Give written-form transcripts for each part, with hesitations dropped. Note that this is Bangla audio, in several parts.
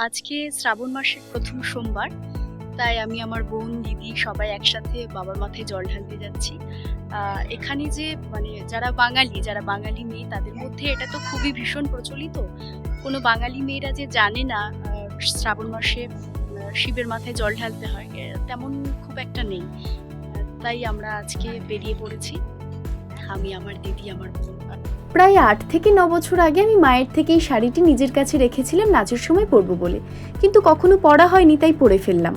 আজকে শ্রাবণ মাসের ১ম সোমবার। তাই আমি আমার বোন, দিদি সবাই একসাথে বাবার মাথায় জল ঢালতে যাচ্ছি। এখানে যে যারা বাঙালি মেয়ে তাদের মধ্যে এটা তো খুবই ভীষণ প্রচলিত। কোনো বাঙালি মেয়েরা যে জানে না শ্রাবণ মাসে শিবের মাথায় জল ঢালতে হয় তেমন খুব একটা নেই। তাই আমরা আজকে বেরিয়ে পড়েছি। আমি, আমার দিদি, আমার বোন। প্রায় ৮ থেকে ৯ বছর আগে আমি মায়ের থেকে এই শাড়িটি নিজের কাছে রেখেছিলাম নাচের সময় পরবো বলে, কিন্তু কখনো পরা হয়নি, তাই পরে ফেললাম।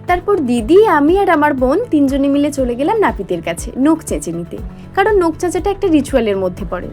তারপর দিদি, আমি আর আমার বোন তিনজনে মিলে চলে গেলাম নাপিতের কাছে নখ চেঁচে নিতে, কারণ নখ চেঁচাটা একটা রিচুয়ালের মধ্যে পড়ে।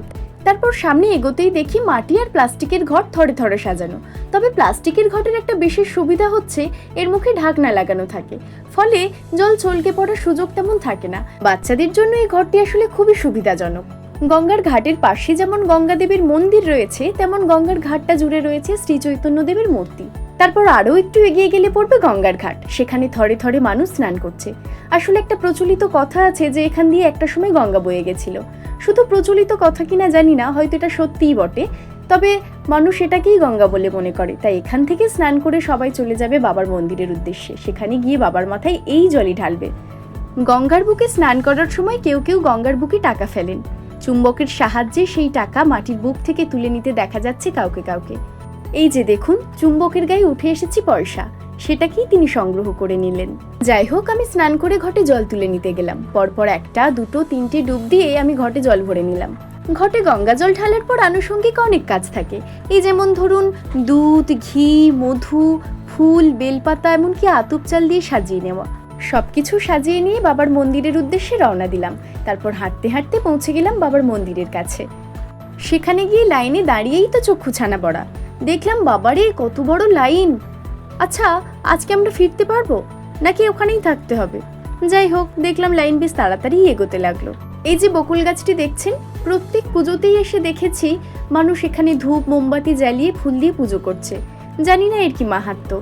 তারপর সামনে এগোতেই দেখি মাটি আর প্লাস্টিকের ঘট থরে থরে সাজানো। তবে প্লাস্টিকের ঘটের একটা বিশেষ সুবিধা হচ্ছে এর মুখে ঢাকনা লাগানো থাকে, ফলে জল ছলকে পড়ার সুযোগ তেমন থাকে না। বাচ্চাদের জন্য এই ঘরটি আসলে খুবই সুবিধাজনক। গঙ্গার ঘাটের পাশে যেমন গঙ্গা দেবীর মন্দির রয়েছে, তেমন গঙ্গার ঘাটটা জুড়ে রয়েছে শ্রী চৈতন্য দেবের মূর্তি। তারপর আরও একটু এগিয়ে গেলে পড়বে গঙ্গার ঘাট, সেখানে থরে থরে মানুষ স্নান করছে। আসলে একটা প্রচলিত কথা আছে যে এখান দিয়ে একটা সময় গঙ্গা বয়ে গেছিল। শুধু প্রচলিত কথা কিনা জানি না, হয়তো এটা সত্যিই বটে, তবে মানুষ এটাকেই গঙ্গা বলে মনে করে। তাই এখান থেকে স্নান করে সবাই চলে যাবে বাবার মন্দিরের উদ্দেশ্যে, সেখানে গিয়ে বাবার মাথায় এই জলই ঢালবে। গঙ্গার বুকে স্নান করার সময় কেউ কেউ গঙ্গার বুকে টাকা ফেলেন। চুম্বকের সাহায্যে সেই টাকা মাটির বুক থেকে তুলে নিতে দেখা যাচ্ছে কাউকে কাউকে। এই যে দেখুন, চুম্বকের গায়ে উঠে এসেছে পয়সা, সেটাকেই তিনি সংগ্রহ করে নিলেন। যাই হোক, আমি স্নান করে ঘটে জল তুলে নিতে গেলাম। পরপর 1, 2, 3টে ডুব দিয়ে আমি ঘটে জল ভরে নিলাম। ঘটে গঙ্গা জল ঢালার পর আনুষঙ্গিক অনেক কাজ থাকে। এই যেমন ধরুন, দুধ, ঘি, মধু, ফুল, বেলপাতা, এমনকি আতপ চাল দিয়ে সাজিয়ে নেওয়া। সবকিছু সাজিয়ে নিয়ে বাবার মন্দিরের উদ্দেশ্যে রওনা দিলাম। তারপর হাঁটতে হাঁটতে পৌঁছে গেলাম বাবার মন্দিরের কাছে। সেখানে গিয়ে লাইনে দাঁড়িয়েই তো চক্ষু ছানা পড়া। দেখলাম বাবারে কত বড় লাইন। আচ্ছা, আজকে আমরা ফিরতে পারবো নাকি ওখানেই থাকতে হবে? যাই হোক, দেখলাম লাইন বেশ তাড়াতাড়ি এগোতে লাগলো। এই যে বকুল গাছটি দেখছেন, প্রত্যেক পুজোতেই এসে দেখেছি মানুষ এখানে ধূপ মোমবাতি জ্বালিয়ে ফুল দিয়ে পুজো করছে। জানি না এর কি মাহাত্ম্য।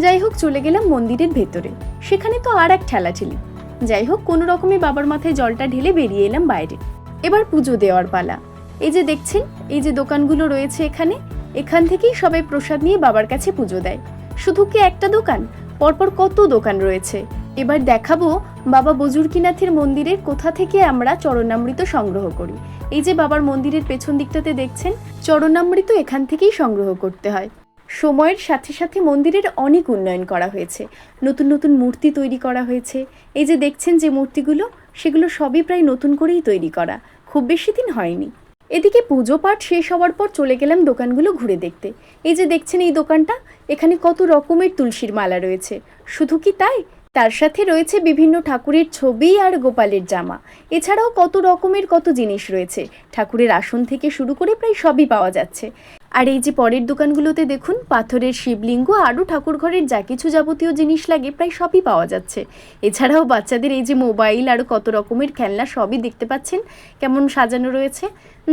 যাই হোক, চলে গেলাম মন্দিরের ভেতরে। সেখানে তো আর এক ঠেলাঠেলি। যাই হোক, কোনো রকমে বাবার মাথায় জলটা ঢেলে বেরিয়ে এলাম বাইরে। এবার পুজো দেওয়ার পালা। এই যে দেখছেন, এই যে দোকানগুলো রয়েছে এখান থেকেই সবাই প্রসাদ নিয়ে বাবার কাছে পুজো দেয়। শুধু কি একটা দোকান, পরপর কত দোকান রয়েছে। এবার দেখাবো বাবা বজুর্কিনাথের মন্দিরের কোথা থেকে আমরা চরণামৃত সংগ্রহ করি। এই যে বাবার মন্দিরের পেছন দিকটাতে দেখছেন, চরণামৃত এখান থেকেই সংগ্রহ করতে হয়। সময়ের সাথে সাথে মন্দিরের অনেক উন্নয়ন করা হয়েছে, নতুন নতুন মূর্তি তৈরি করা হয়েছে। এই যে দেখছেন যে মূর্তিগুলো, সেগুলো সবই প্রায় নতুন করেই তৈরি করা, খুব বেশি দিন হয়নি। এদিকে পুজো পাঠ শেষ হওয়ার পর চলে গেলাম দোকানগুলো ঘুরে দেখতে। এই যে দেখছেন এই দোকানটা, এখানে কত রকমের তুলসীর মালা রয়েছে। শুধু কি তাই, তার সাথে রয়েছে বিভিন্ন ঠাকুরের ছবি আর গোপালের জামা। এছাড়াও কত রকমের কত জিনিস রয়েছে, ঠাকুরের আসন থেকে শুরু করে প্রায় সবই পাওয়া যাচ্ছে। আর এই যে পরের দোকানগুলোতে দেখুন, পাথরের শিবলিঙ্গ আরও ঠাকুর ঘরের যা কিছু যাবতীয় জিনিস লাগে প্রায় সবই পাওয়া যাচ্ছে। এছাড়াও বাচ্চাদের এই যে মোবাইল আরও কত রকমের খেলনা, সবই দেখতে পাচ্ছেন কেমন সাজানো রয়েছে।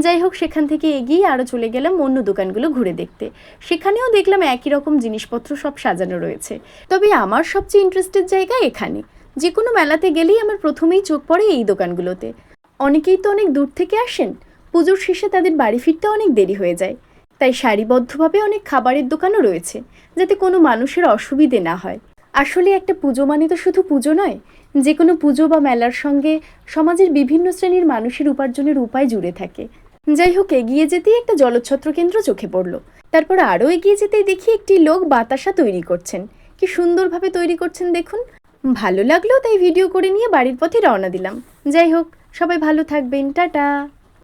যাই হোক, সেখান থেকে এগিয়ে আরও চলে গেলাম অন্য দোকানগুলো ঘুরে দেখতে। সেখানেও দেখলাম একই রকম জিনিসপত্র সব সাজানো রয়েছে। তবে আমার সবচেয়ে ইন্টারেস্টেড জায়গা এখানে। যে কোনো মেলাতে গেলেই আমার প্রথমেই চোখ পড়ে এই দোকানগুলোতে। অনেকেই তো অনেক দূর থেকে আসেন, পুজোর শেষে তাদের বাড়ি ফিরতে অনেক দেরি হয়ে যায়। তাই সারিবদ্ধভাবে অনেক খাবারের দোকানও রয়েছে, যাতে কোনো মানুষের অসুবিধে না হয়। আসলে একটা পুজো মানে তো শুধু পুজো নয়, যে কোনো পুজো বা মেলার সঙ্গে সমাজের বিভিন্ন শ্রেণীর মানুষের উপার্জনের উপায় জুড়ে থাকে। যাই হোক, এগিয়ে যেতেই একটা জলছত্র কেন্দ্র চোখে পড়ল। তারপর আরও এগিয়ে যেতেই দেখি একটি লোক বাতাসা তৈরি করছেন। কি সুন্দরভাবে তৈরি করছেন দেখুন, ভালো লাগলো, তাই ভিডিও করে নিয়ে বাড়ির পথে রওনা দিলাম। যাই হোক, সবাই ভালো থাকবেন, টাটা।